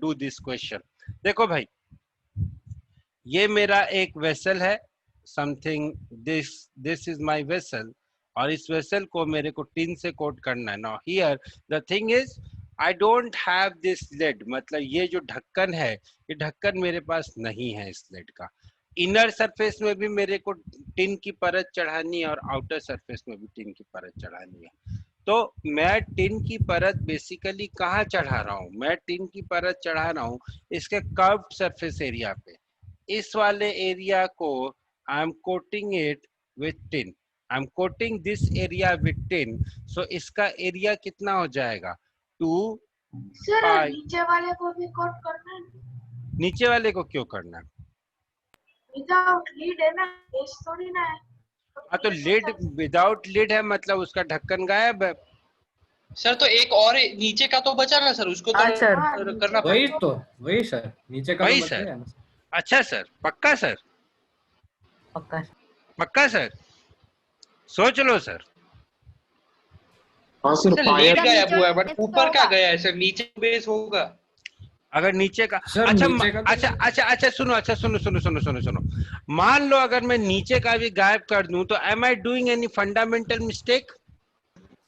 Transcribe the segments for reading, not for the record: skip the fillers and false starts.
do this question. देखो भाई, ये मेरा एक वेसल है, something this is my vessel, और इस वेसल को मेरे को टिन से कोट करना है. Now here the thing is I don't have this led, मतलब ये जो ढक्कन है, ये ढक्कन मेरे पास नहीं है इस लेड का. इनर सरफेस में भी मेरे को टिन की परत चढ़ानी है और आउटर सरफेस में भी टिन की परत चढ़ानी है. तो मैं टिन की परत बेसिकली कहाँ चढ़ा रहा हूँ? मैं टिन की परत चढ़ा रहा हूँ इसके कर्व्ड सरफेस एरिया पे. इस वाले एरिया को I am coating it with tin. I am coating this area with tin. So इसका एरिया कितना हो जाएगा? 2 सर पाई. नीचे वाले को भी कोट करना है? नीचे वाले को क्यों करना है? विदाउट लीड है ना, बेस थोड़ी ना है. हाँ तो लिड विदाउट लिड है, मतलब उसका ढक्कन गायब है. सर तो एक और नीचे का तो बचा ना सर, उसको तो सर करना वही पड़ेगा. तो, वही सर, नीचे का वही तो बचा सर. है ना. अच्छा सर, पक्का सर? पक्का. पक्का सर? सोच लो सर. हाँ सर, सर लीड गायब हुआ है, बट ऊपर का गया है सर, नीचे बेस होगा. अगर नीचे का, सर अच्छा नीचे का अच्छा अच्छा अच्छा सुनो, अच्छा सुनो सुनो सुनो सुनो सुनो, मान लो अगर मैं नीचे का भी गायब कर दूं तो am I doing any fundamental mistake?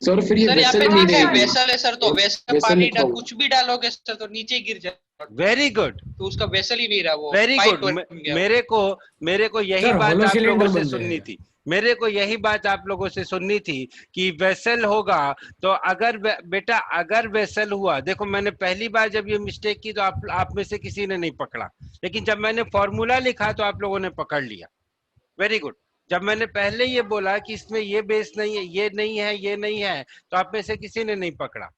Sir फिर ये सर यहाँ वेसल पे नहीं ठीक है, रहेगी. वेसल है सर, तो वेसल वेसल पानी लिखा ना हुआ. कुछ भी डालोगे सर तो नीचे गिर जाएगा, वेरी गुड, तो उसका वेसल ही नहीं रहा, वो वेरी पाइप गुड. बन गया. मेरे को यही सर, बात होलो आप सिलेंडर लोगों से बन सुननी जाएगा. थी. मेरे को यही बात आप लोगों से सुननी थी कि वेसल होगा तो अगर बेटा अगर वेसल हुआ, देखो मैंने पहली बार जब ये मिस्टेक की तो आप में से किसी ने नहीं पकड़ा, लेकिन जब मैंने फॉर्मूला लिखा तो आप लोगों ने पकड़ लिया. Very good. जब मैंने पहले ये बोला कि इसमें ये बेस नहीं है, ये नहीं है, ये नहीं है, तो आप में से किसी ने नहीं पकड़ा.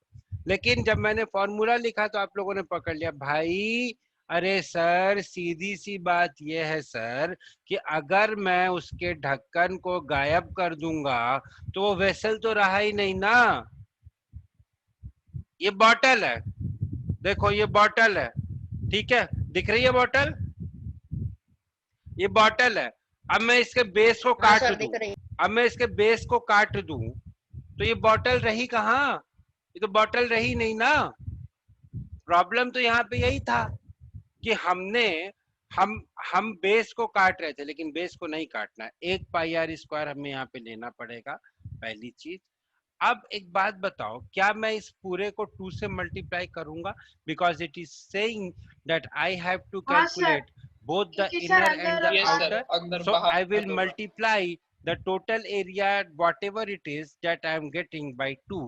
लेकिन जब मैंने फॉर्मूला लिखा तो आप लोगों ने पकड़ लिया. भाई अरे सर, सीधी सी बात यह है सर कि अगर मैं उसके ढक्कन को गायब कर दूंगा तो वो वेसल तो रहा ही नहीं ना. ये बॉटल है, देखो ये बॉटल है, ठीक है, दिख रही है बॉटल? ये बॉटल है. अब मैं इसके बेस को काट दूं, अब मैं इसके बेस को काट दूं तो ये बॉटल रही कहाँ? ये तो बॉटल रही नहीं ना. प्रॉब्लम तो यहाँ पे यही था कि हम बेस को काट रहे थे, लेकिन बेस को नहीं काटना है. 1 पाई आर स्क्वायर हमें यहाँ पे लेना पड़ेगा, पहली चीज. अब एक बात बताओ, क्या मैं इस पूरे को 2 से मल्टीप्लाई करूंगा? Because it is saying that I have to calculate both the inner and the Yes, sir. outer. अंदर So बाहर I will होगा. multiply the total area, whatever it is that I am getting, by 2.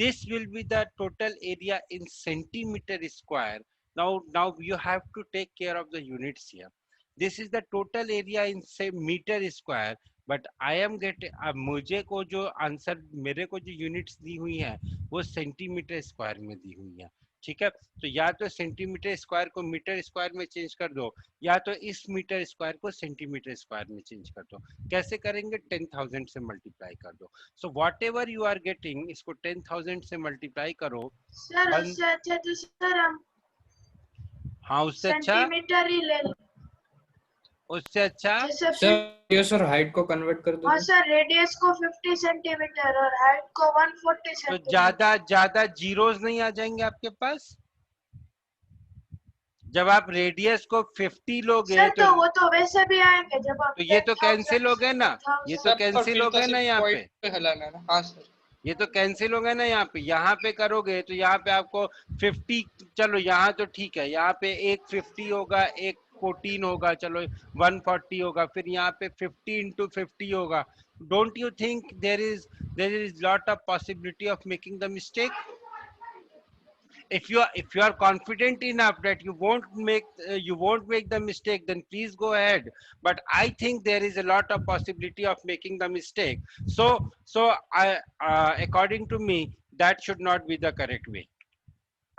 This will be the total area in centimeter square. Now you have to take care of the units here. This is the total area in say meter square, but I am getting मुझे को जो answer मेरे को जो units दी हुई है वो centimetre square में दी हुई है. ठीक है, तो या तो सेंटीमीटर स्क्वायर को मीटर स्क्वायर में चेंज कर दो, या तो इस मीटर स्क्वायर को सेंटीमीटर स्क्वायर में चेंज कर दो. कैसे करेंगे? 10,000 से मल्टीप्लाई कर दो. So whatever you are getting, इसको 10,000 से मल्टीप्लाई करो. सर उससे अच्छा तो सर हम हाँ उससे अच्छा, सेंटीमीटर ही ले लो. उससे अच्छा सर ये सर हाइट को कन्वर्ट कर दो. हाँ सर, रेडियस को 50 सेंटीमीटर और हाइट को 140 तो सेंटीमीटर. ज्यादा जीरोस नहीं आ जाएंगे आपके पास? जब आप रेडियस को 50 लोगे सर तो वो तो वैसे भी आएंगे जब आप तो ये तो कैंसिल हो गए ना, ये तो सर, कैंसिल हो फिर तो गए ना सिर्फ यहाँ पे. point पे हिलाना है ना. हाँ सर, ये तो कैंसिल हो गया ना यहाँ पे करोगे तो यहाँ पे आपको 50, चलो यहाँ तो ठीक है, यहाँ पे एक 50 होगा, एक 14 होगा, चलो 140 होगा, फिर यहाँ पे 50 into 50 होगा. Don't you think there is lot of possibility of making the mistake? if you are confident enough that you won't make the mistake, then please go ahead. But I think there is a lot of possibility of making the mistake. So I according to me that should not be the correct way.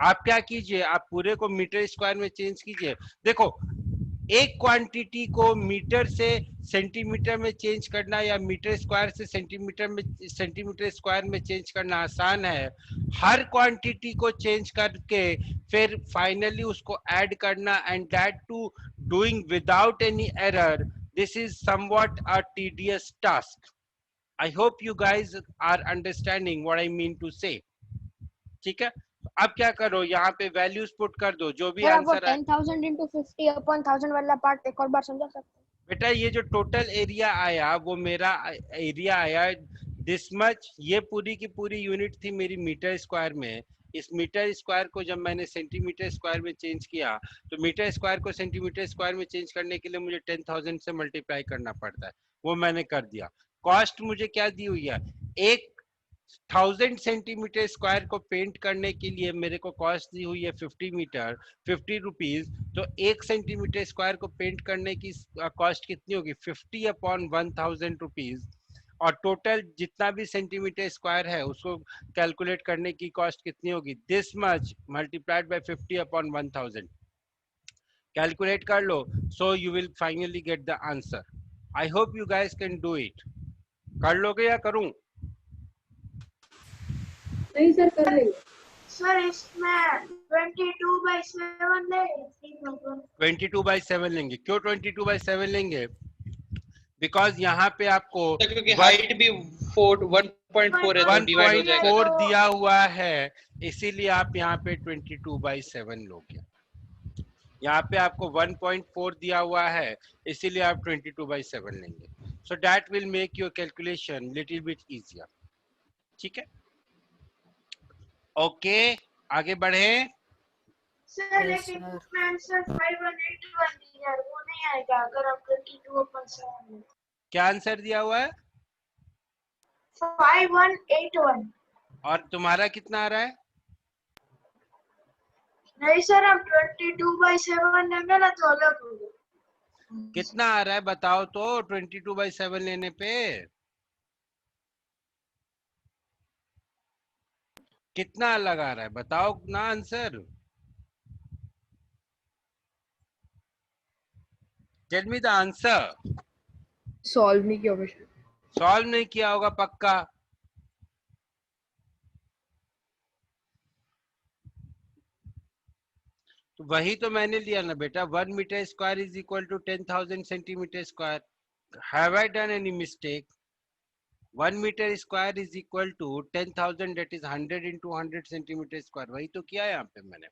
आप क्या कीजिए, आप पूरे को metre square में change कीजिए. देखो एक क्वांटिटी को मीटर से सेंटीमीटर में चेंज करना या मीटर स्क्वायर से सेंटीमीटर स्क्वायर में चेंज करना आसान है. हर क्वांटिटी को चेंज करके फिर फाइनली उसको ऐड करना, and that too doing without any error, this is somewhat a tedious task. I hope you guys are understanding what I mean to say. ठीक है, अब क्या करो, यहाँ पे वैल्यूज पुट कर दो, जो भी सर आप वो आंसर है। 10,000 into 50 upon 1000 वाला पार्ट एक और बार समझा सकते हैं? बेटा ये जो टोटल एरिया आया वो मेरा एरिया आया दिस मच, ये पूरी की पूरी यूनिट थी मेरी मीटर स्क्वायर में। इस मीटर स्क्वायर को जब मैंने सेंटीमीटर स्क्वायर में चेंज किया, तो मीटर स्क्वायर को सेंटीमीटर स्क्वायर में चेंज करने के लिए मुझे 10,000 से मल्टीप्लाई करना पड़ता है, वो मैंने कर दिया। कॉस्ट मुझे क्या दी हुई है, 1,000 सेंटीमीटर स्क्वायर को पेंट करने के लिए मेरे को कॉस्ट दी हुई है 50 रुपीज। तो 1 सेंटीमीटर स्क्वायर को पेंट करने की कॉस्ट कितनी होगी, 50 अपॉन 1,000 रुपीज। और टोटल जितना भी सेंटीमीटर स्क्वायर है उसको कैलकुलेट करने की कॉस्ट कितनी होगी, this much multiplied by 50 upon 1,000। Calculate कर लो, so you will finally get the answer. I hope you guys can do it. कर लोगे या करूं? नहीं सर, कर लेंगे। सर इसमें 22/7 ले 22/7 लेंगे। क्यों 22/7 लेंगे? बिकॉज यहाँ पे आपको क्योंकि हाइट भी 1.4 है, तो डिवाइड हो जाएगा। 1.4 दिया हुआ है, इसीलिए आप यहाँ पे 22/7 लोगे। यहाँ पे आपको 1.4 दिया हुआ है, इसीलिए आप 22/7 लेंगे। So that will make your calculation little bit easier. ठीक है, ओके आगे बढ़े। सर लेकिन उसमें आंसर 5181 दिया है, वो नहीं आएगा अगर आप 22/7 लें। क्या आंसर दिया हुआ है? 5181। और तुम्हारा कितना आ रहा है? नहीं सर, आप 22/7 लेंगे ना तो अलग होगा। कितना आ रहा है बताओ तो 22/7 लेने पे कितना अलग आ रहा है, बताओ ना answer. Tell me the answer. Solve नहीं किया होगा। सॉल्व नहीं किया होगा पक्का। तो वही तो मैंने लिया ना बेटा, 1 metre square is equal to 10,000 centimetre square. Have I done any mistake? 1 metre square is equal to 10,000, that is 100 into 100 centimetre square. वही तो किया है यहाँ पे मैंने।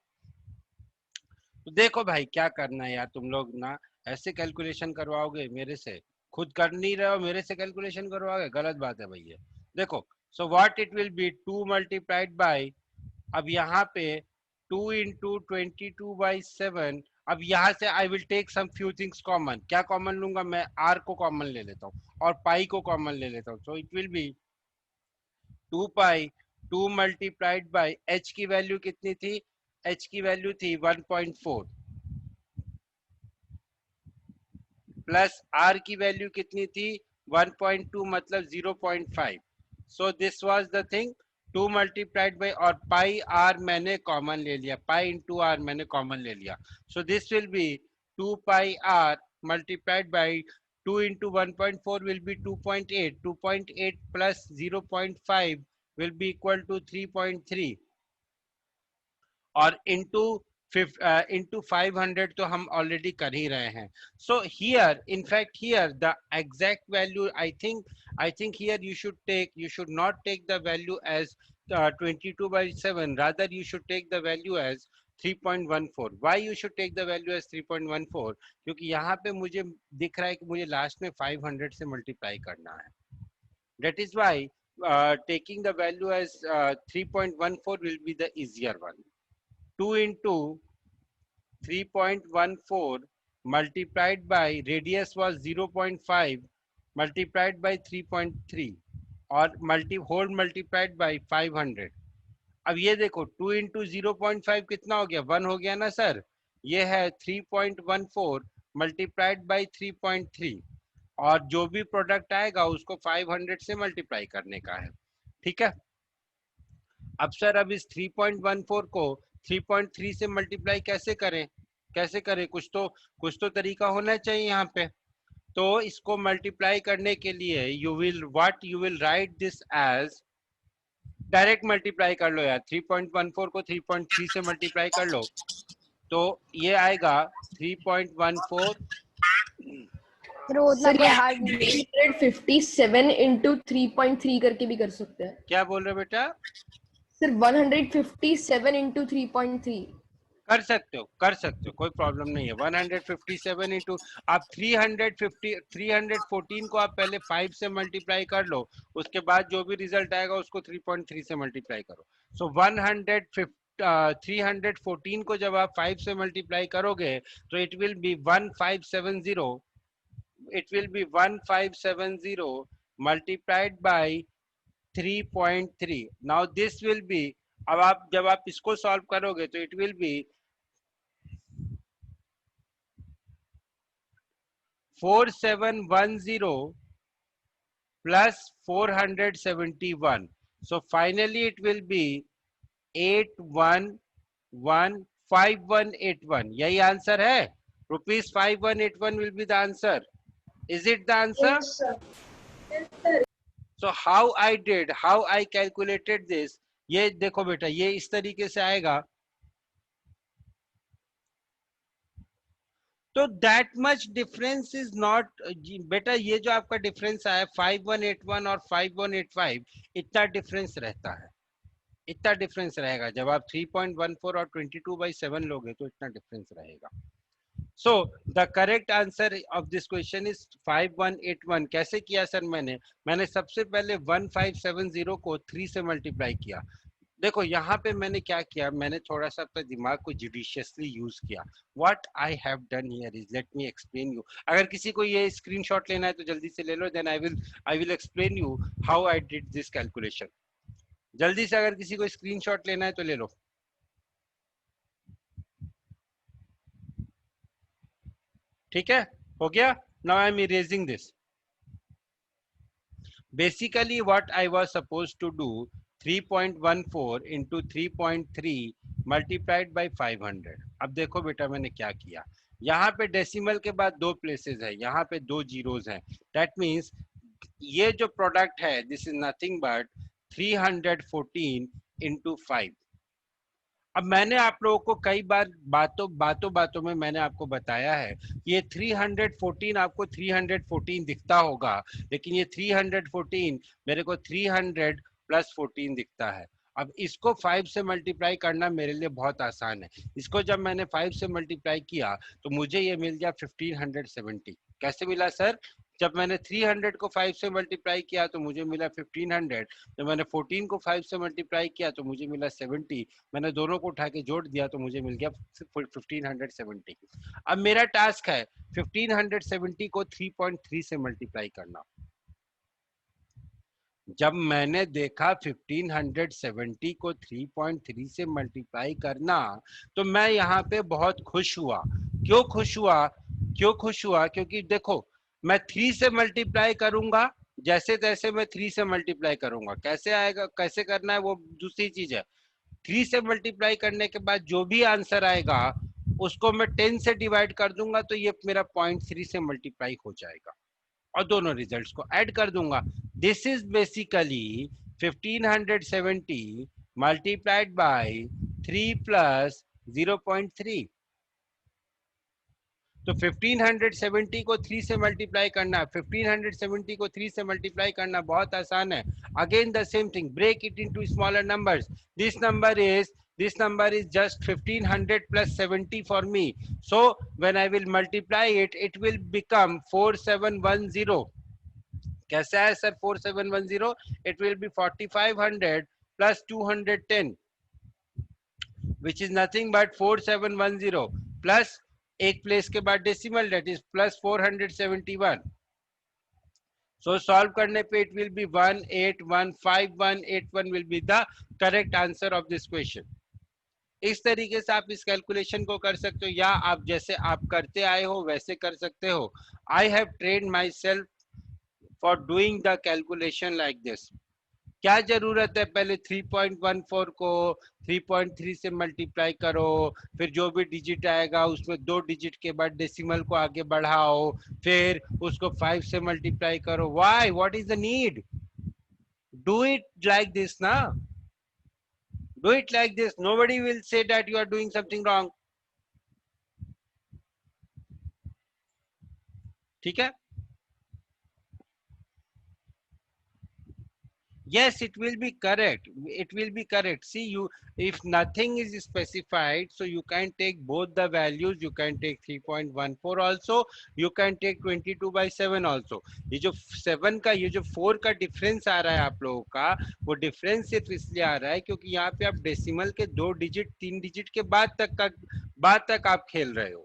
तो देखो भाई क्या करना है यार, तुम लोग ना ऐसे कैलकुलेशन करवाओगे मेरे से, खुद कर नहीं रहे हो, मेरे से कैलकुलेशन करवाओगे, गलत बात है भैया। देखो, so what it will be 2 multiplied by, अब यहाँ पे 2 into 22/7। अब यहाँ से I will take some few things common. क्या कॉमन लूंगा मैं? r को कॉमन ले लेता हूँ और पाई को कॉमन ले लेता हूँ। So it will be 2 pi 2 multiplied bye h की वैल्यू कितनी थी, h की वैल्यू थी 1.4 प्लस r की वैल्यू कितनी थी 1.2 मतलब 0.5। So this was the thing 2 multiplied bye, और पाई r मैंने कॉमन ले लिया, पाई इंटू r मैंने कॉमन ले लिया। So this will be 2 pi r multiplied by 2 into 1.4 will be 2.8, 2.8 plus 0.5 will be equal to 3.3 और into 500 तो हम ऑलरेडी कर ही रहे हैं। So here, in fact here the exact value, I think here you should not take the value as 22/7, rather you should take the value as 3.14. Why you should take the value as 3.14? क्योंकि यहाँ पे मुझे दिख रहा है कि मुझे last में 500 से मल्टीप्लाई करना है। That is why taking the value as 3.14 will be the easier one. 2 into 3.14 multiplied by radius was 0.5 multiplied by 3.3 और whole multiplied by 500। अब ये देखो 2 into 0.5 कितना हो गया, 1 हो गया ना सर। ये है 3.14 multiplied by 3.3 और जो भी प्रोडक्ट आएगा उसको 500 से मल्टीप्लाई करने का है। ठीक है, अब सर अब इस 3.14 को 3.3 से मल्टीप्लाई कैसे करें, कुछ तो तरीका होना चाहिए यहाँ पे। तो इसको मल्टीप्लाई करने के लिए you will write this as, direct multiply कर लो यार, 3.14 को 3.3 से मल्टीप्लाई कर लो तो ये आएगा 3.14। सर ये हार्ड 357 into 3.3 करके भी कर सकते हैं। क्या बोल रहे हो बेटा? Sir 157 into 3.3. कर सकते हो कोई प्रॉब्लम नहीं है। 157 इंटू आप 314 को आप पहले 5 से मल्टीप्लाई कर लो, उसके बाद जो भी रिजल्ट आएगा उसको 3.3 से मल्टीप्लाई करो। सो 314 को जब आप 5 से मल्टीप्लाई करोगे तो it will B 1570, it will be 1570 multiplied by 3.3. now this will be, अब आप जब आप इसको सॉल्व करोगे तो it will be 4710 plus 471. So finally it will be 811581. यही आंसर है। Rupees 5181 will be the answer. Is it the answer? Yes, sir. So how I did, how I calculated this, ये देखो बेटा, ये इस तरीके से आएगा। तो that much difference is not, बेटा ये जो आपका डिफरेंस आया 5181 और 5185, इतना डिफरेंस रहता है, इतना डिफरेंस रहेगा। जब आप 3.14 और 22/7 लोगे तो इतना डिफरेंस रहेगा। So the correct answer of this question is 5181। कैसे किया सर? मैंने सबसे पहले 1570 को 3 से मल्टीप्लाई किया। देखो यहाँ पे मैंने क्या किया, मैंने थोड़ा सा अपने दिमाग को जुडिशियसली यूज किया। What I have done here is, let me explain you. अगर किसी को ये स्क्रीनशॉट लेना है तो जल्दी से ले लो, then I will explain you how I did this calculation. जल्दी से अगर किसी को स्क्रीनशॉट लेना है तो ले लो। ठीक है, हो गया। Now I am erasing this. Basically what I was supposed to do, 3.14 into 3.3 multiplied by 500। अब देखो बेटा मैंने क्या किया, यहाँ पे डेसिमल के बाद 2 प्लेसेस है, यहाँ पे 2 जीरोस हैं। दैट मीन्स ये जो प्रोडक्ट है this is nothing but 314 into 5। अब मैंने आप लोगों को कई बार बातों में मैंने आपको बताया है, ये 314 आपको 314 दिखता होगा, लेकिन ये 314 मेरे को 300 प्लस 14 दिखता है। अब इसको 5 से मल्टीप्लाई करना मेरे लिए बहुत आसान है। इसको जब मैंने 5 से मल्टीप्लाई किया तो मुझे ये मिल गया 1570। कैसे मिला सर? जब मैंने 300 को 5 से मल्टीप्लाई किया तो मुझे मिला 1500, जब मैंने 14 को 5 से मल्टीप्लाई किया तो मुझे मिला 70, मैंने दोनों को उठा के जोड़ दिया तो मुझे मिल गया 1570। अब मेरा टास्क है 1570 को 3.3 से मल्टीप्लाई करना। जब मैंने देखा 1570 को 3.3 से मल्टीप्लाई करना तो मैं यहाँ पे बहुत खुश हुआ। क्यों खुश हुआ? क्योंकि देखो मैं 3 से मल्टीप्लाई करूंगा, जैसे तैसे मैं 3 से मल्टीप्लाई करूंगा। कैसे आएगा, कैसे करना है वो दूसरी चीज है। 3 से मल्टीप्लाई करने के बाद जो भी आंसर आएगा उसको मैं 10 से डिवाइड कर दूंगा तो ये मेरा 0.3 से मल्टीप्लाई हो जाएगा और दोनों रिजल्ट्स को ऐड कर दूंगा। This is basically 1570 multiplied by 3 plus 0.3। तो 1570 को 3 से मल्टीप्लाई करना, 1570 को 3 से मल्टीप्लाई करना बहुत आसान है। Again the same thing, break it into smaller numbers. This number is just 1500 plus 70 for me. So when I will multiply it, it will become 4710. कैसा है sir 4710? It will be 4500 plus 210, which is nothing but 4710 plus एक place के बाद decimal, that is plus 471। So solve करने पे it will B 181581 will be the correct answer of this question. इस तरीके से आप इस कैलकुलेशन को कर सकते हो, या आप जैसे आप करते आए हो वैसे कर सकते हो। I have trained myself for doing the calculation like this. क्या जरूरत है, पहले 3.14 को 3.3 से मल्टीप्लाई करो, फिर जो भी डिजिट आएगा उसमें 2 डिजिट के बाद डेसिमल को आगे बढ़ाओ, फिर उसको 5 से मल्टीप्लाई करो। Why? What is the need? Do it like this ना, do it like this, nobody will say that you are doing something wrong. ठीक है, Yes, it will be correct. It will be correct. See, you, if nothing is specified, so you can take both the values. You can take 3.14 also. You can take 22/7 also. ये जो 7 का, ये जो 4 का difference आ रहा है आप लोगों का, वो डिफरेंस सिर्फ इसलिए आ रहा है क्योंकि यहाँ पे आप डेसिमल के 2 डिजिट 3 डिजिट के बाद तक आप खेल रहे हो।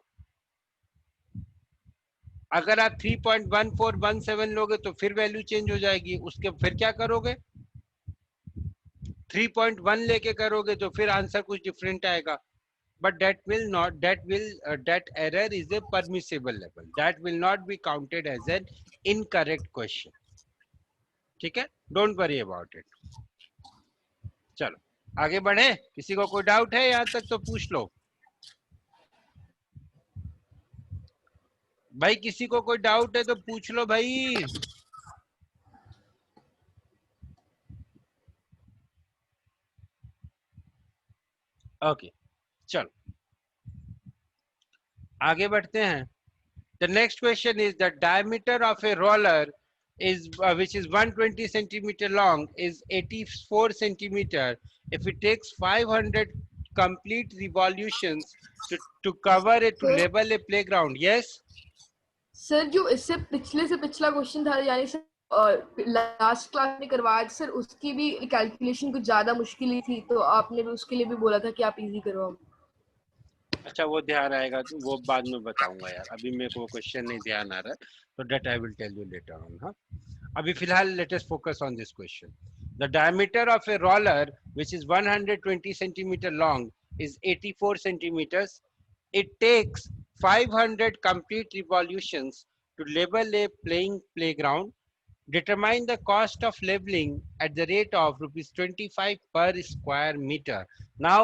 अगर आप 3.1417 लोगे तो फिर वैल्यू चेंज हो जाएगी, उसके फिर क्या करोगे? 3.1 लेके करोगे तो फिर आंसर कुछ डिफरेंट आएगा। But that error is a permissible level. That will not be counted as an incorrect question. ठीक है? Don't worry about it. चलो आगे बढ़े। किसी को कोई डाउट है यहाँ तक तो पूछ लो भाई, किसी को कोई डाउट है तो पूछ लो भाई। ओके चलो आगे बढ़ते हैं। The next question is the diameter of a roller is which is 120 centimeter long is 84 centimeter. If it takes 500 complete revolutions to cover it to level a playground, yes? Sir जो इससे पिछले से पिछला question था, यानी sir last class में करवाया sir, उसकी भी कैलकुलेशन कुछ ज्यादा मुश्किल ही थी, तो आपने भी उसके लिए भी बोला था कि आप इजी करवाओ। अच्छा वो ध्यान आएगा तो वो बाद में बताऊंगा यार, अभी मेरे को क्वेश्चन नहीं ध्यान आ रहा है, तो that I will tell you later on. हाँ अभी फिलहाल let us focus on this question. The diameter of a roller which is 120 centimetre long is 84 centimetres. It takes 500 complete revolutions to level a playing playground. Determine the cost of leveling at the rate of ₹25 per square meter. Now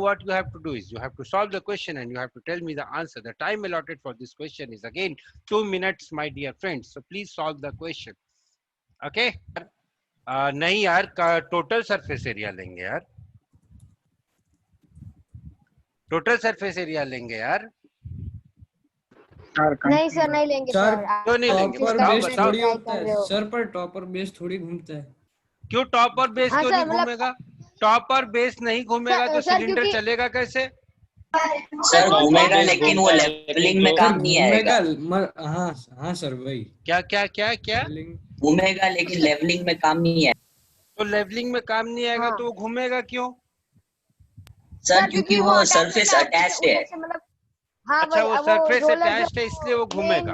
what you have to do is you have to solve the question and you have to tell me the answer. The time allotted for this question is again 2 minutes, my dear friends. So please solve the question. Okay? नहीं यार, total surface area लेंगे यार, total surface area लेंगे यार। नहीं sir नहीं लेंगे sir sir. क्यों नहीं लेंगे? टॉपर बताओ बेस बताओ। थोड़ी होता है सर, पर टॉपर बेस थोड़ी घूमता है। क्यों टॉप और बेस हाँ क्यों सर, नहीं मतलब- घूमेगा? टॉप और बेस नहीं घूमेगा तो सर, सिलेंडर क्योंकि- चलेगा कैसे? सर घूमेगा लेकिन वो लेवलिंग में काम नहीं आएगा। हाँ हाँ सर वही। क्या क्या क्या क्या? घूमेगा लेकिन लेवलिंग में काम नहीं आएगा। तो लेवलिंग में काम नहीं आएगा हाँ। तो वो घूमेगा क्यों? सर क्योंकि वो सरफेस अटैच्ड है। मतलब हाँ अच्छा वो सरफेस रोलर अटैच्ड है इसलिए वो घूमेगा।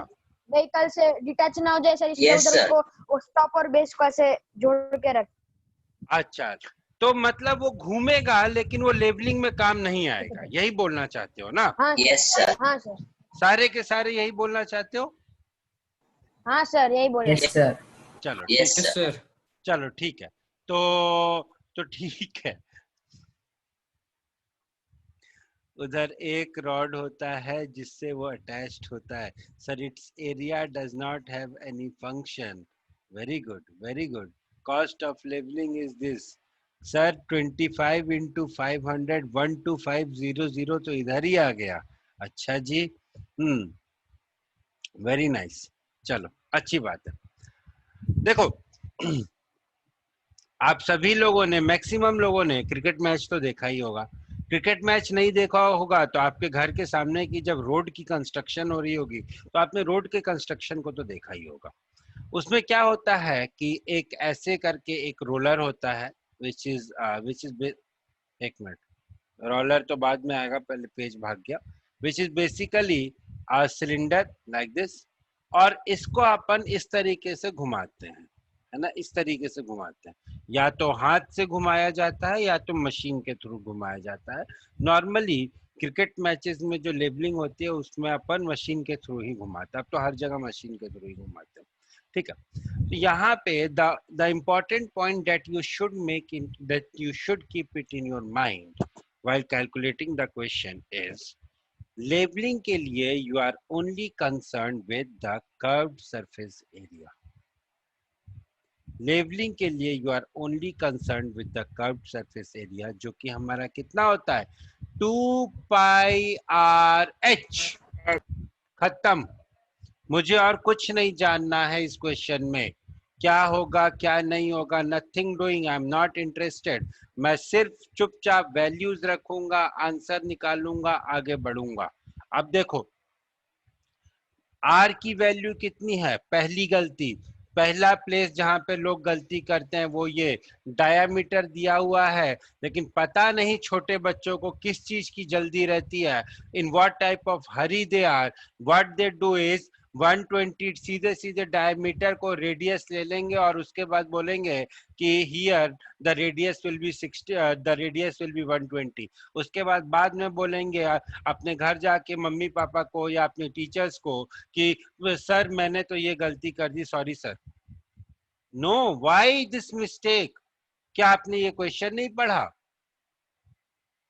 व्हीकल से डिटैच ना हो जाए सर, इसलिए Yes, उधर sir. उसको टॉप और बेस को ऐसे जोड़ के रख। अच्छा तो मतलब वो घूमेगा लेकिन वो लेवलिंग में काम नहीं आएगा, यही बोलना चाहते हो ना? हाँ यस सर। हाँ सर, सारे के सारे यही बोलना चाहते हो? हाँ सर यही बोल रहे हैं। Yes sir. चलो यस ठीक है, सर। चलो ठीक है। तो ठीक है, उधर एक रॉड होता है जिससे वो अटैच्ड होता है। Sir it's area does not have any function. Very good very good. Cost of levelling is this. Sir 25 into 500 12500 तो इधर ही आ गया। अच्छा जी, वेरी नाइस। चलो अच्छी बात है। देखो आप सभी लोगों ने, मैक्सिमम लोगों ने क्रिकेट मैच तो देखा ही होगा। क्रिकेट मैच नहीं देखा होगा तो आपके घर के सामने की जब रोड की कंस्ट्रक्शन हो रही होगी तो आपने रोड के कंस्ट्रक्शन को तो देखा ही होगा। उसमें क्या होता है कि एक ऐसे करके एक रोलर होता है which is एक मिनट, रोलर तो बाद में आएगा, पहले पेज भाग गया। which is basically a cylinder like this, और इसको अपन इस तरीके से घुमाते हैं, है ना, इस तरीके से घुमाते हैं। या तो हाथ से घुमाया जाता है या तो मशीन के थ्रू घुमाया जाता है। नॉर्मली क्रिकेट मैचेस में जो लेवलिंग होती है उसमें अपन मशीन के थ्रू ही घुमाते हैं। अब तो हर जगह मशीन के थ्रू ही घुमाते हैं, ठीक है। तो यहाँ पे the important point that you should make in, that you should keep it in your mind while calculating the question is, levelling के लिए you are only concern with the curved surface area. Levelling के लिए you are only concern with the curved surface area, जो कि हमारा कितना होता है 2πr/h। खत्म, मुझे और कुछ नहीं जानना है इस क्वेश्चन में। क्या होगा क्या नहीं होगा, nothing doing, I am not interested. मैं सिर्फ चुपचाप वैल्यूज रखूंगा, आंसर निकालूंगा, आगे बढ़ूंगा। अब देखो आर की वैल्यू कितनी है, पहली गलती, पहला प्लेस जहां पे लोग गलती करते हैं वो ये डायामीटर दिया हुआ है, लेकिन पता नहीं छोटे बच्चों को किस चीज की जल्दी रहती है, in what type of hurry they are, what they do is 120 सीधे सीधे डायमीटर को रेडियस ले लेंगे और उसके बाद बोलेंगे कि here the radius will B 60, the radius will B 120। उसके बाद में बोलेंगे अपने घर जाके मम्मी पापा को या अपने टीचर्स को कि सर मैंने तो ये गलती कर दी, sorry sir. No, why this mistake? क्या आपने ये क्वेश्चन नहीं पढ़ा?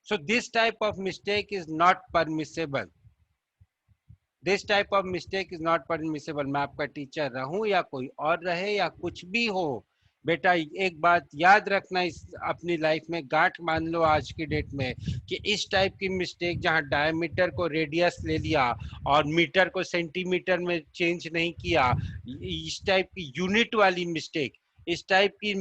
So this type of mistake is not permissible, this type of mistake is not permissible. मैं आपका टीचर रहूं या कोई और रहे या कुछ भी हो, बेटा एक बात याद रखना, इस अपनी लाइफ में गांठ मान लो आज की डेट में, कि इस टाइप की मिस्टेक जहां डायमीटर को रेडियस ले लिया और मीटर को सेंटीमीटर में चेंज नहीं किया, इस टाइप की यूनिट वाली मिस्टेक, इस टाइप की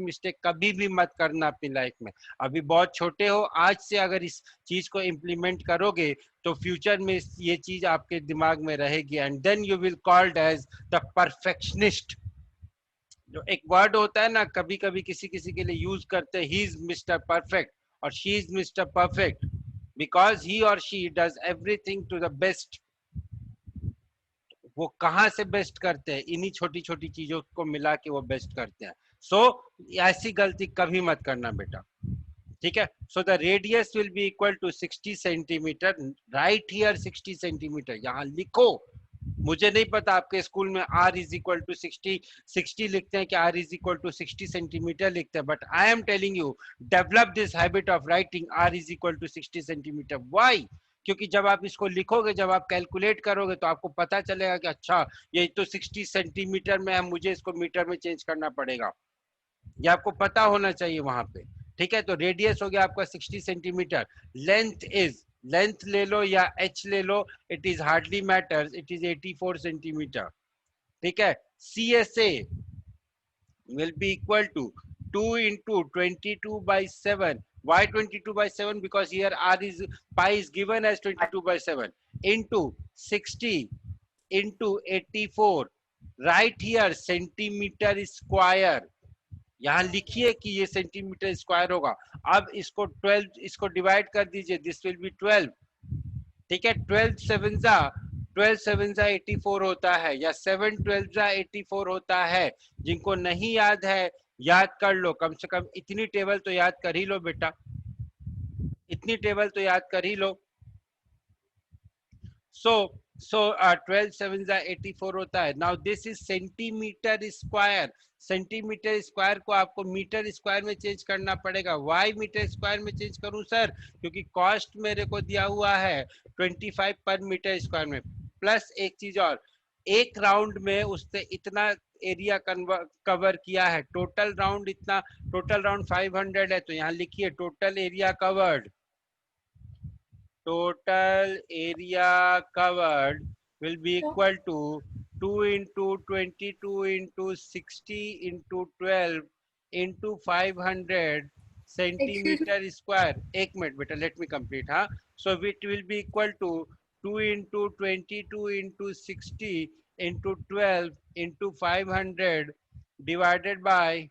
मिस्टेक कभी भी मत करना अपनी लाइफ में। अभी बहुत छोटे हो, आज से अगर इस चीज को इम्प्लीमेंट करोगे तो फ्यूचर में ये चीज आपके दिमाग में रहेगी, and then you will called as the perfectionist. जो एक वर्ड होता है ना, कभी कभी किसी किसी के लिए यूज करते हैं, ही इज मिस्टर परफेक्ट और she is mister perfect, because he और she does everything to the best. वो कहाँ से बेस्ट करते हैं? इन्हीं छोटी छोटी चीजों को मिला के वो बेस्ट करते हैं। सो ऐसी गलती कभी मत करना बेटा, ठीक है? So the radius will be equal to 60 centimetre, right here 60 centimetre, यहाँ लिखो। मुझे नहीं पता आपके स्कूल में r इज इक्वल टू 60 लिखते हैं कि r is equal to 60 centimetre लिखते हैं, but I am telling you develop this habit of writing r is equal to 60 centimetre. Why? क्योंकि जब आप इसको लिखोगे, जब आप कैलकुलेट करोगे तो आपको पता चलेगा कि अच्छा ये तो 60 सेंटीमीटर में है, मुझे इसको मीटर में चेंज करना पड़ेगा, ये आपको पता होना चाहिए वहां पे, ठीक है? तो रेडियस हो गया आपका 60 सेंटीमीटर, लेंथ ले लो या h ले लो, it is hardly matters, it is 84 centimetre, ठीक है? CSA will be equal to 2 into 22/7. Why 22/7? Because here pi is given as 22/7 into 60 into 84. Right here centimeter square. यहाँ लिखिए कि ये सेंटीमीटर स्क्वायर होगा। अब इसको 12, इसको डिवाइड कर दीजिए, दिस विल बी 12, ठीक है? 12 7 जा 84 होता है, या 7 12 जा 84 होता है। जिनको नहीं याद है याद कर लो, कम से कम इतनी टेबल तो याद कर ही लो बेटा, इतनी टेबल तो याद कर ही लो। सो 12 7 जा 84 होता है। Now this is centimetre square, centimetre square को आपको मीटर स्क्वायर में चेंज करना पड़ेगा। वाई मीटर स्क्वायर में चेंज करूं सर? क्योंकि कॉस्ट मेरे को दिया हुआ है 25 पर मीटर स्क्वायर में, प्लस एक चीज और, एक राउंड में उसने इतना एरिया कवर किया है, टोटल राउंड इतना, टोटल राउंड 500 है, तो यहाँ लिखिए total area covered, total area covered will be equal to 2 into 22 into 60 into 12 into 500 centimeter square. एक मिनट बेटा, let me complete, हाँ? So it will be equal to 2 into 22 into 60 into 12 into 500 divided by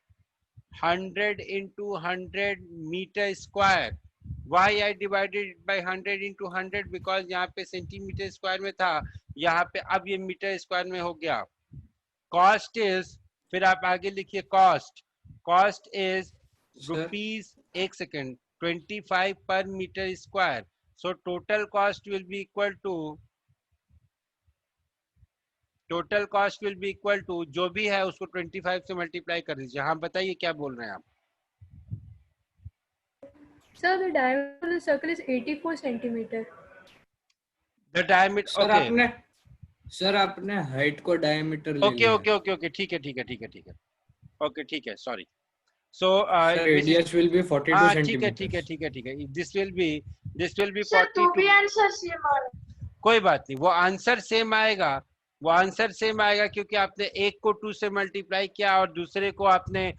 100 into 100 meter square. Why I divided it by 100 into 100? Because यहाँ पे centimetre square में था, यहाँ पे अब ये मीटर स्क्वायर में हो गया। कॉस्ट इज, फिर आप आगे लिखिए कॉस्ट इज रुपीज, एक सेकेंड, 25 पर metre square. So total cost will be equal to जो भी है उसको 25 से मल्टीप्लाई कर दीजिए। हाँ बताइए क्या बोल रहे हैं आप? Sir, the diameter of the circle is 84 centimeter. The diameter, okay. Sir आपने हाइट को डायमीटर ले लिया। ओके, ठीक है, ओके ठीक है, sorry. So radius will B 42 centimetre. ठीक है, दिस विल बी सर 42। भी आंसर सेम आ रहा है। कोई बात नहीं, वो आंसर सेम आएगा, वो आंसर सेम आएगा क्योंकि आपने एक को 2 से मल्टीप्लाई किया और दूसरे को आपने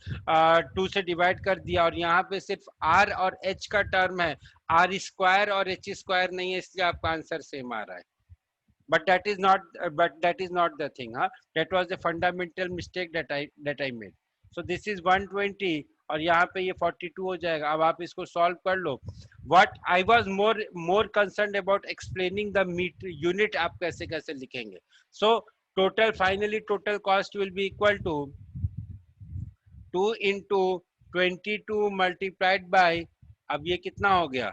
2 से डिवाइड कर दिया, और यहाँ पे सिर्फ r और h का टर्म है, r स्क्वायर और h स्क्वायर नहीं है, इसलिए आपका आंसर सेम आ रहा है. But that is not the thing, huh? That was the fundamental mistake that I made. So this is 120 और यहाँ पे ये 42 हो जाएगा. अब आप इसको solve कर लो. What I was more concerned about explaining the unit आप कैसे कैसे लिखेंगे. So finally total cost will be equal to 2 into 22 multiplied by, अब ये कितना हो गया,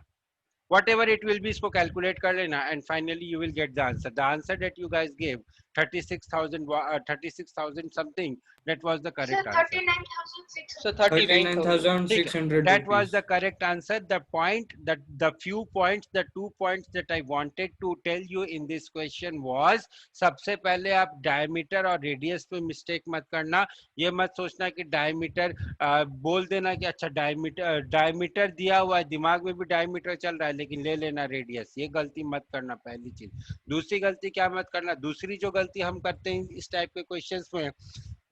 whatever it will be, इसको calculate कर लेना, and finally you will get the answer. The answer that you guys gave 36,000 something, that was the correct Sir, answer. 39,600. So 39,600. That was the correct answer. The point that the 2 points that I wanted to tell you in this question was, सबसे पहले आप diameter और radius पे mistake मत करना. ये मत सोचना कि diameter बोल देना कि अच्छा diameter दिया हुआ है, दिमाग में भी diameter चल रहा है, लेकिन ले लेना radius. ये गलती मत करना, पहली चीज. दूसरी गलती क्या मत करना, दूसरी जो गलती हम करते हैं इस टाइप के क्वेश्चंस में,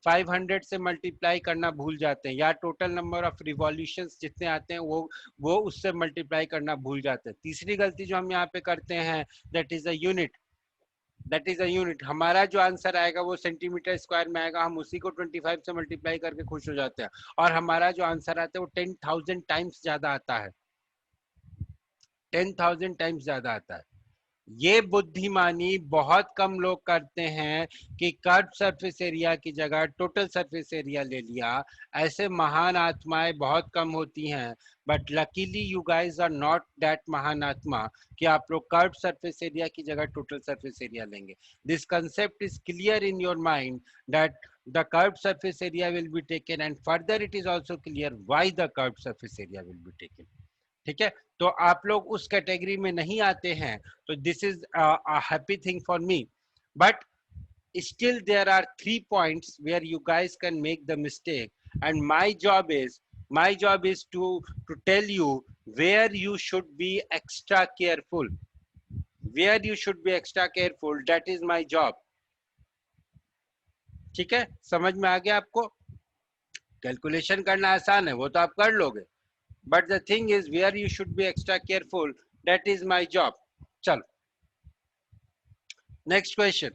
500 से मल्टीप्लाई करना भूल जाते हैं, या टोटल नंबर ऑफ रिवॉल्यूशंस जितने आते हैं वो उससे मल्टीप्लाई करना भूल जाते हैं. तीसरी गलती जो हम यहाँ पे करते हैं, दैट इज अ यूनिट. हमारा जो आंसर आएगा वो सेंटीमीटर स्क्वायर में आएगा, हम उसी को 25 से मल्टीप्लाई करके खुश हो जाते हैं, और हमारा जो आंसर आता है वो 10,000 टाइम्स ज्यादा आता है, 10,000 टाइम्स ज्यादा आता है. ये बुद्धिमानी बहुत कम लोग करते हैं कि कर्व सरफेस एरिया की जगह टोटल सरफेस एरिया ले लिया. ऐसे महान आत्माएं बहुत कम होती हैं, but luckily you guys are not that महान आत्मा कि आप लोग कर्व सरफेस एरिया की जगह टोटल सरफेस एरिया लेंगे. This concept is clear in your mind that the curved surface area will be taken, and further it is also clear why the curved surface area will be taken. ठीक है, तो आप लोग उस category में नहीं आते हैं, तो this is a happy thing for me. But still there are 3 points where you guys can make the mistake, and my job is to tell you where you should be extra careful. That is my job. ठीक है, समझ में आ गया आपको? Calculation करना आसान है, वो तो आप कर लोगे, but the thing is where you should be extra careful, that is my job. Chalo, next question.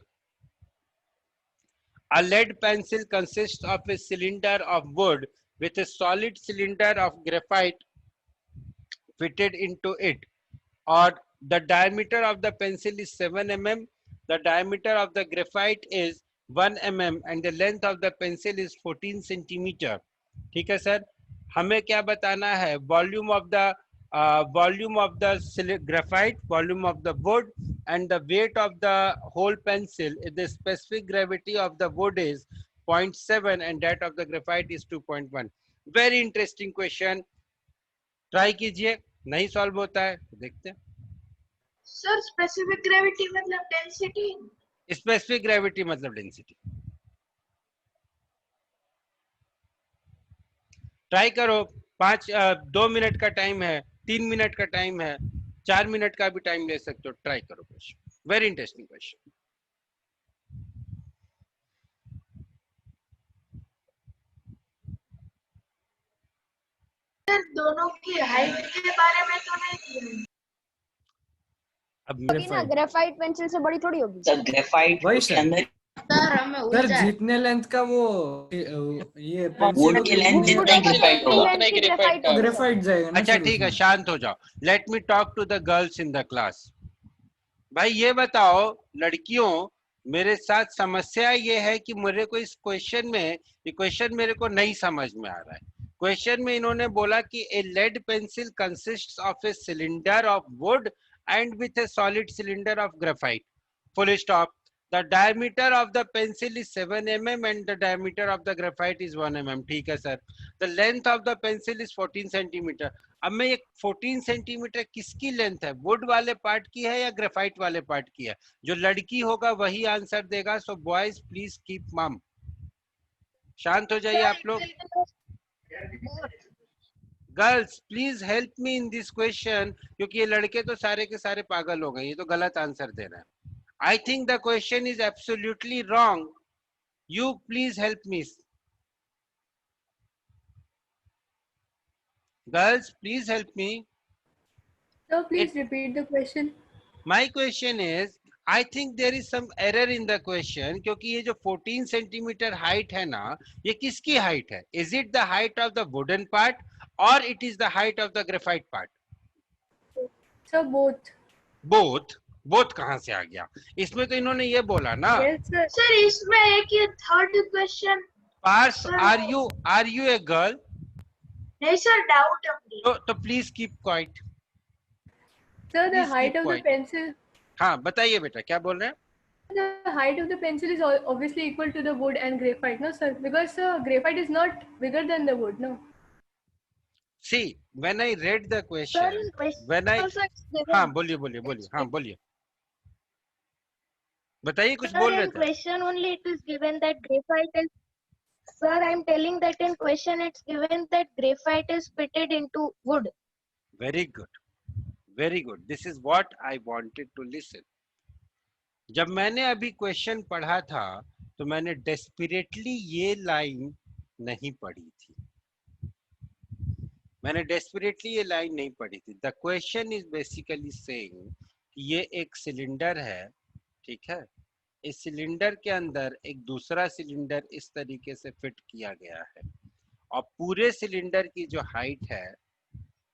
A lead pencil consists of a cylinder of wood with a solid cylinder of graphite fitted into it, or the diameter of the pencil is 7 mm, the diameter of the graphite is 1 mm, and the length of the pencil is 14 centimeter. ठीक है sir, हमें क्या बताना है? Volume of the graphite, volume of the wood, and the weight of the whole pencil. The specific gravity of the wood is 0.7 and that of the graphite is 2.1. Very interesting question. Try कीजिए, नहीं solve होता है तो देखते हैं. Sir specific gravity मतलब density. Specific gravity मतलब density. Try करो. 2 मिनट का टाइम है, 3 मिनट का टाइम है, 4 मिनट का भी टाइम ले सकते हो. ट्राई करो question, very interesting question. Sir दोनों की हाइट के बारे में तो नहीं दिया. अब ना ग्रेफाइट पेंसिल से बड़ी थोड़ी होगी. सर ग्रेफाइट वही उसके सर. अंदर सर जितने लेंथ का वो ये वुड की लेंथ जितना ग्रेफाइट होगा उतना ही ग्रेफाइट का. ग्रेफाइट जाएगा ना. अच्छा ठीक है, शांत हो जाओ. Let me talk to the girls in the class. भाई ये बताओ लड़कियों, मेरे साथ समस्या ये है कि मेरे को इस क्वेश्चन में, ये क्वेश्चन मेरे को नहीं समझ में आ रहा है. क्वेश्चन में इन्होंने बोला कि a lead pencil consists of a cylinder of wood and with a solid cylinder of graphite, full stop. The diameter of the pencil is 7 mm and the diameter of the graphite is 1 mm. ठीक है sir. The length of the pencil is 14 centimeter. अब मैं ये 14 centimetre किसकी length है? Would वाले part की है या ग्रेफाइट वाले पार्ट की है? जो लड़की होगा वही आंसर देगा. सो बॉयज प्लीज कीप मम. शांत हो जाइए आप लोग. Girls please help me in this question, क्योंकि ये लड़के तो सारे के सारे पागल हो गए, ये तो गलत आंसर दे रहे हैं. I think the question is absolutely wrong. You please help me. Girls, please help me. So please repeat the question. My question is, I think there is some error in the question, क्योंकि ये जो 14 centimetre height है ना, ये किसकी height है? Is it the height of the wooden part or it is the height of the graphite part? So both. Both कहां से आ गया? इसमें तो इन्होंने ये बोला ना, Yes sir. सर इसमें एक ये थर्ड क्वेश्चन, पार्स आर यू ए गर्ल? नहीं सर डाउट है मुझे। तो please keep quiet. Sir, the Please height keep of the quiet. pencil. हाँ बताइए बेटा, क्या बोल रहे हैं? The height of the pencil is obviously equal to the wood and graphite, no sir? Because graphite is not bigger than the wood, no? See, when I read the Sir, question, in question when I also it's given. हाँ बोलिए, बताइए, कुछ Sir, बोल रहे in थे? question only it is given that graphite is. Sir, I'm telling that in question it's given that graphite is fitted into wood. Very good. This is what I wanted to listen. जब मैंने अभी question पढ़ा था तो मैंने desperately ये line नहीं पढ़ी थी। The question is basically saying कि ये एक सिलेंडर है, ठीक है? इस सिलेंडर के अंदर एक दूसरा सिलेंडर इस तरीके से फिट किया गया है और पूरे सिलेंडर की जो हाइट है,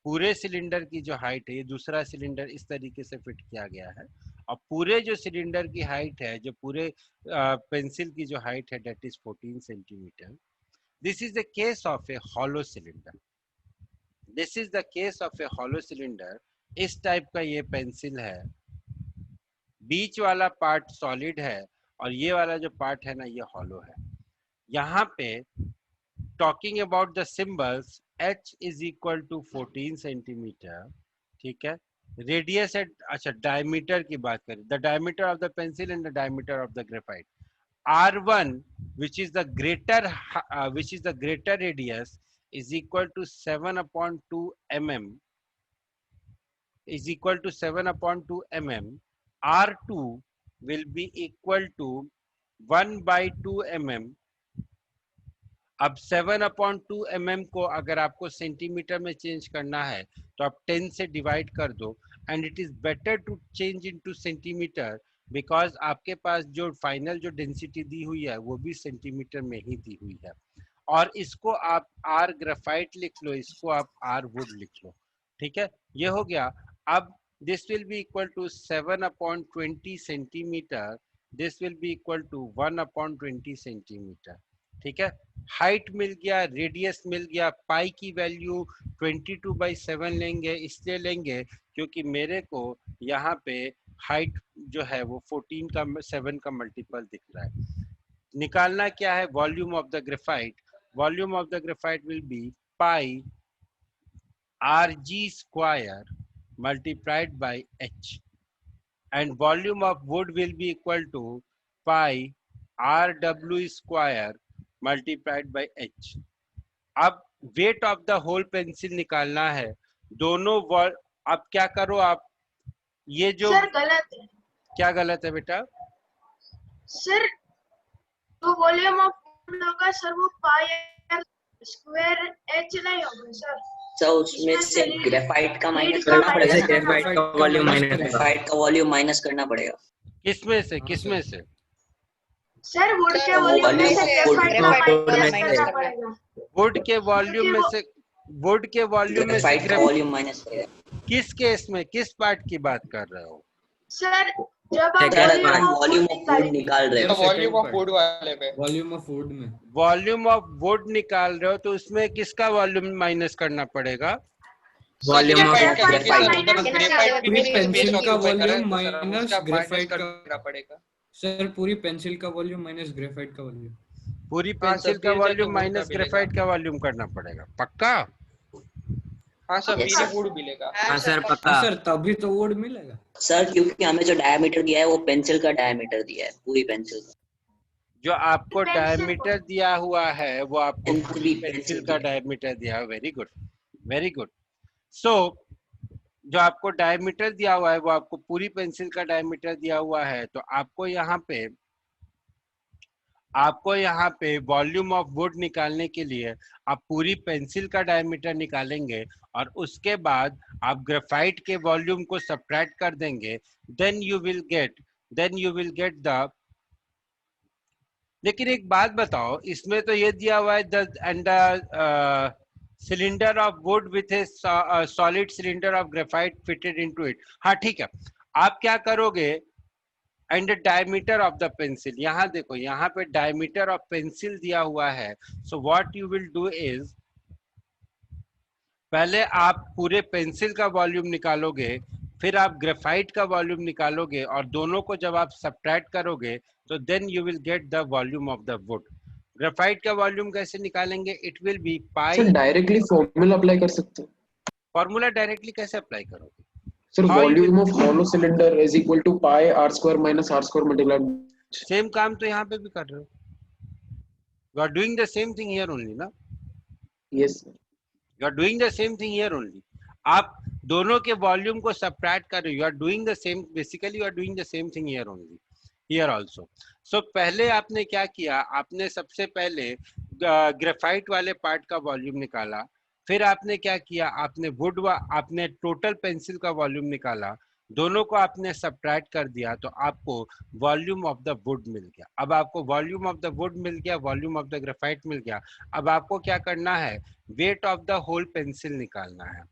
ये दूसरा सिलेंडर इस तरीके से फिट किया गया है और पूरे जो सिलेंडर की हाइट है, जो पूरे पेंसिल की जो हाइट है, that is 14 centimetre. This is the case of A hollow cylinder. इस टाइप का ये पेंसिल है, बीच वाला पार्ट सॉलिड है और ये वाला जो पार्ट है ना, ये हॉलो है। यहाँ पे talking about the symbols, h is equal to 14 centimetre, ठीक है? रेडियस एट, अच्छा डायमीटर की बात करें, the diameter of the pencil and the diameter of the graphite, R1 which is the greater radius is equal to 7/2 mm, R2 will be equal to 1/2 mm। अब 7/2 mm को अगर आपको centimetre में change करना है तो आप 10 से डिवाइड कर दो, and it is better to change into centimetre because आपके पास जो फाइनल जो डेंसिटी दी हुई है वो भी सेंटीमीटर में ही दी हुई है। और इसको आप आर ग्रेफाइट लिख लो, इसको आप आर वुड लिख लो, ठीक है? ये हो गया। अब this will be equal to 7/20 centimetre, this will be equal to 1/20 centimetre, ठीक है? हाइट मिल गया, रेडियस मिल गया, पाई की वैल्यू 22/7 लेंगे, इसलिए लेंगे क्योंकि मेरे को यहाँ पे हाइट जो है वो 14 का 7 का मल्टीपल दिख रहा है। निकालना क्या है? Volume of the graphite. Volume of the graphite will be pi Rg² multiplied by h, and volume of wood will be equal to pi Rw² multiplied by h। अब weight of the whole pencil निकालना है, दोनों wall. अब क्या करो आप, ये जो सर गलत है। क्या गलत है बेटा? सर तो वॉल्यूम ऑफ होगा सर, वो पाई स्क्वायर एच नहीं होगा सर। सर उसमें से ग्रेफाइट का माइनस का करना पड़ेगा, minus ग्रेफाइट का वॉल्यूम माइनस करना पड़ेगा। किसमें से? सर वुड के सर, वॉल्यूम में से वुड ग्रेफाइट का में माइनस से करना पड़ेगा। वुड के वॉल्यूम में से ग्रेफाइट का वॉल्यूम माइनस करेगा। किस केस में, किस पार्ट की बात कर रहे हो? सर जब आप वॉल्यूम ऑफ वुड निकाल रहे हो, वॉल्यूम ऑफ वुड वाले पे, वॉल्यूम ऑफ वुड में वॉल्यूम ऑफ वुड निकाल रहे हो तो उसमें किसका वॉल्यूम माइनस करना पड़ेगा? वॉल्यूम ऑफ ग्रेफाइट का, क्योंकि सर ग्रेफाइट। उधर ग्रेफाइट भी पूरी पेंसिल बेस का ऑक्यूपाई कर रहा है, वॉल्यूम तो सर माइनस उसका माइनस ग्रेफाइट करना का। पड़ेगा। सर पूरी पेंसिल का वॉल्यूम माइनस ग्रेफाइट का वॉल्यूम। पूरी हाँ पेंसिल सर, का फिर वॉल्यूम तो माइनस वुड का ग्रेफाइट का वॉल्यूम करना पड़ेगा, पक्का? हाँ सर, Yes, फिर sir. वुड मिलेगा। हाँ सर पक्का। सर तभी तो वुड मिलेगा सर, क्योंकि हमें जो डायमीटर दिया है वो पेंसिल का डायमीटर दिया है, पूरी पेंसिल का। जो आपको डायमीटर दिया हुआ है वो आपको पूरी पेंसिल पेंसिल का की। डायमीटर दिया है। Very good, very good. So जो आपको डायमीटर दिया हुआ है वो आपको पूरी पेंसिल का डायमीटर दिया हुआ है, तो आपको यहाँ पे वॉल्यूम ऑफ वुड निकालने के लिए आप पूरी पेंसिल का डायमीटर निकालेंगे और उसके बाद आप ग्रेफाइट के वॉल्यूम को सब्ट्रैक्ट कर देंगे, then you will get the. लेकिन एक बात बताओ, इसमें तो ये दिया हुआ है the cylinder of would with a solid cylinder of graphite fitted into it. हाँ ठीक है, आप क्या करोगे, and diameter of the pencil, यहाँ देखो यहाँ पे डायमीटर ऑफ पेंसिल दिया हुआ है। So what you will do is, पहले आप पूरे पेंसिल का वॉल्यूम निकालोगे, फिर आप ग्रेफाइट का वॉल्यूम निकालोगे, और दोनों को जब आप सब्ट्रैक्ट करोगे तो then you will get the volume of the wood. Graphite का वॉल्यूम कैसे निकालेंगे, it will be pi. Sir directly formula apply कर सकते हैं? फॉर्मूला डायरेक्टली कैसे अप्लाई करोगे? Sir volume of hollow cylinder is equal to pi r square minus r square multiplied. Same काम तो यहाँ पे भी कर रहे हो, you are doing the same thing here only ना। Yes sir, you are doing the same thing here only. आप दोनों के वॉल्यूम को सब्ट्रैक्ट कर रहे हो, you are doing the same, basically you are doing the same thing here only, here also. So पहले आपने क्या किया, आपने सबसे पहले ग्रेफाइट वाले पार्ट का वॉल्यूम निकाला, फिर आपने क्या किया, आपने टोटल पेंसिल का वॉल्यूम निकाला, दोनों को आपने सब्ट्रैक्ट कर दिया, तो आपको वॉल्यूम ऑफ द वुड मिल गया। अब आपको वॉल्यूम ऑफ द वुड मिल गया, वॉल्यूम ऑफ द ग्रेफाइट मिल गया। अब आपको क्या करना है, weight of the whole pencil निकालना है।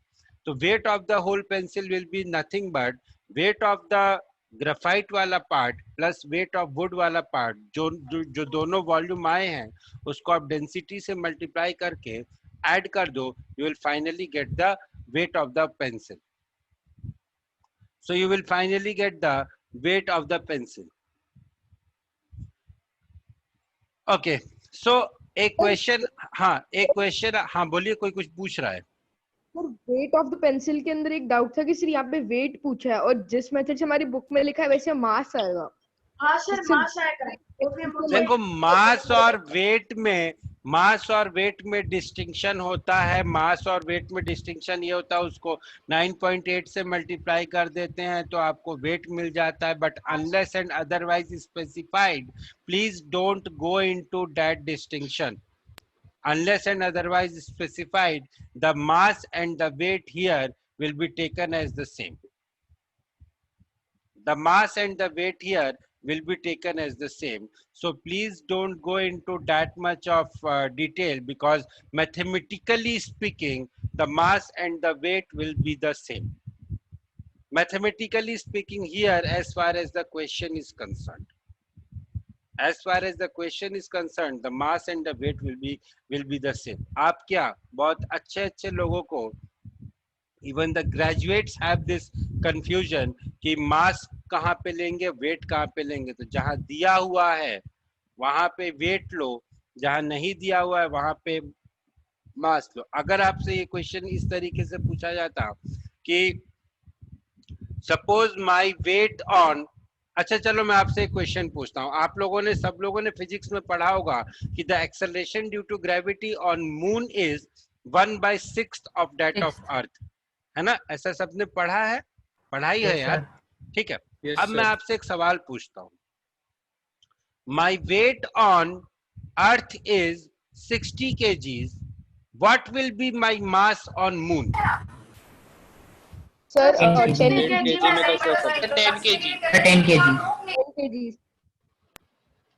तो weight of the whole pencil will be nothing but weight of the graphite वाला part plus weight of wood वाला पार्ट, जो दोनों वॉल्यूम आए हैं उसको आप डेंसिटी से मल्टीप्लाई करके ऐड कर दो, you will finally get the wait of the pencil. So you will finally get the weight of the pencil. Okay, so एक क्वेश्चन, हाँ बोलिए, कोई कुछ पूछ रहा है। Sir wait of the pencil के अंदर एक डाउट था कि सर यहाँ पे वेट पूछा है और जिस मेथड से हमारी बुक में लिखा है वैसे मास आएगा। हाँ सर मास आएगा। देखो मास और वेट में डिस्टिंक्शन होता है। मास और वेट में डिस्टिंक्शन ये होता है, उसको 9.8 से मल्टीप्लाई कर देते हैं तो आपको वेट मिल जाता है। But unless and otherwise specified, please don't go into that distinction. Unless and otherwise specified, the mass and the weight here will be taken as the same. The mass and the weight here will be taken as the same. So please don't go into that much of detail, because mathematically speaking, the mass and the weight will be the same. Mathematically speaking here, as far as the question is concerned. As far as the question is concerned, the mass and the weight will be the same. आप क्या बहुत अच्छे लोगों को, even the graduates have this confusion कि mass कहाँ पे लेंगे, weight कहाँ पे लेंगे। तो जहाँ दिया हुआ है वहाँ पे weight लो, जहाँ नहीं दिया हुआ है वहाँ पे mass लो। अगर आपसे ये question इस तरीके से पूछा जाता कि suppose my weight on, अच्छा चलो मैं आपसे एक क्वेश्चन पूछता हूँ। आप लोगों ने, सब लोगों ने फिजिक्स में पढ़ा होगा कि the acceleration due to gravity on moon is 1/6 of that of earth, है ना? ऐसा सबने पढ़ा है, पढ़ाई है यार, ठीक है। अब मैं आपसे एक सवाल पूछता हूँ। My weight on earth is 60 kgs, what will be my mass on moon? Sir 10 10 kg। 10 kg।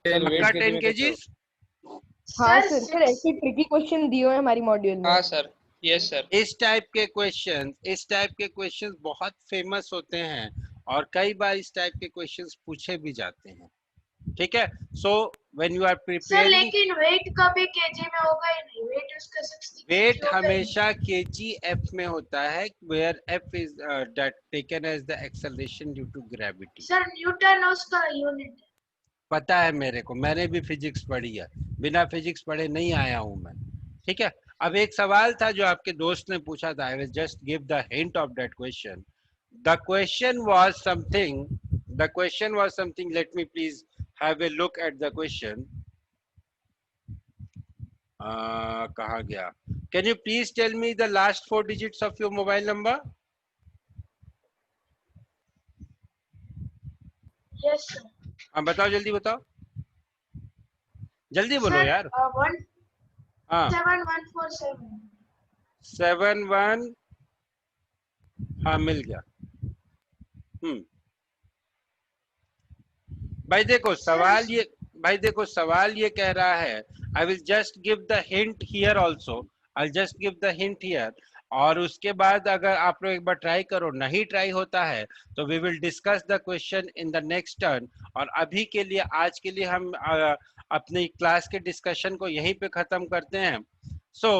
10 kgs? हाँ सर ऐसे ट्रिकी क्वेश्चन दिए हुए हैं हमारी मॉड्यूल में। हाँ सर, यस सर। इस टाइप के क्वेश्चंस बहुत फेमस होते हैं और कई बार इस टाइप के क्वेश्चंस पूछे भी जाते हैं, ठीक है। So when you are sir preparing, लेकिन वेट कभी केजी में होगा ही नहीं, वेट उसका 60 वेट हमेशा kgf में होता है, where f is that taken as the acceleration due to gravity. Sir newton उसका यूनिट है। पता है मेरे को, मैंने भी फिजिक्स पढ़ी है, बिना फिजिक्स पढ़े नहीं आया हूं मैं, ठीक है। अब एक सवाल था जो आपके दोस्त ने पूछा था, I will just give the hint of that question. The question was something, let me please have a look at the question. कहाँ गया? Can you please tell me the last 4 digits of your mobile number? Yes sir हाँ बताओ, जल्दी बताओ, जल्दी बोलो यार। 1 हाँ 7147 71, हाँ मिल गया। भाई देखो सवाल ये कह रहा है, आई will just give the hint here also, I just give the hint here, और उसके बाद अगर आप लोग एक बार ट्राई करो, नहीं ट्राई होता है तो we will discuss the question in the next turn. और अभी के लिए, आज के लिए हम अपनी क्लास के डिस्कशन को यहीं पे खत्म करते हैं। सो